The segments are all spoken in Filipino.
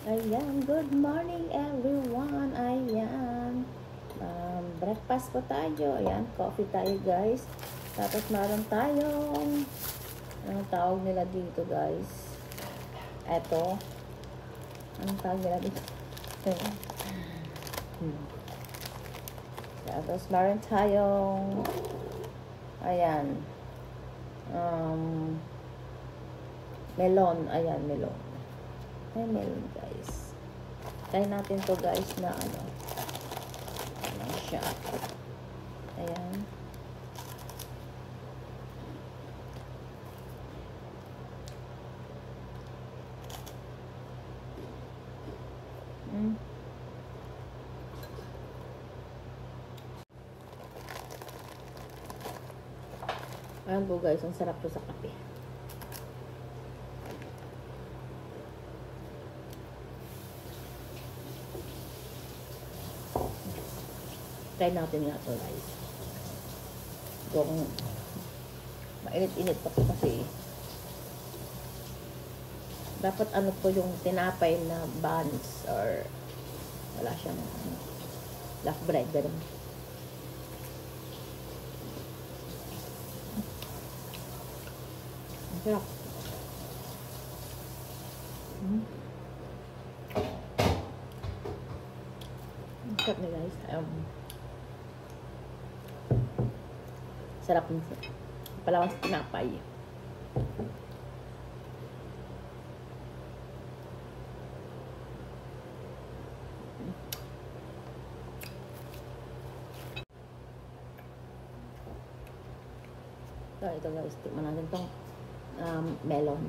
Ayan, good morning everyone. Ayan. Breakfast po tayo. Ayan, coffee tayo guys. Tapos meron tayong, anong tawag nila dito guys? Eto. Anong tawag nila dito? Tapos meron tayong, ayan, melon. Ayan, melon. Ay, melon guys. Try natin to guys na ano siya. Ayan. Ayan po guys, ang sarap to sa kape. Try natin nga ito guys. Kung mainit-init pa kasi dapat ano po yung tinapay na buns or wala siyang black bread. Ganun. Ang sarap. Ang sarap na guys. Sarap nito. Palawan sa tinapay. So, ito guys. Tikman natin itong melon.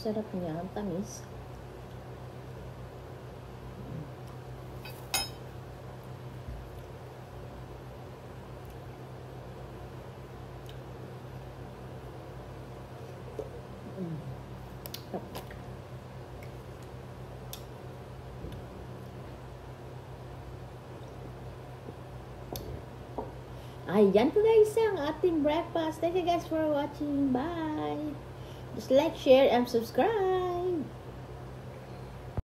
Sarap niya, ang tamis. Ayan po guys ang ating breakfast. Thank you guys for watching. Bye! Just like, share, and subscribe.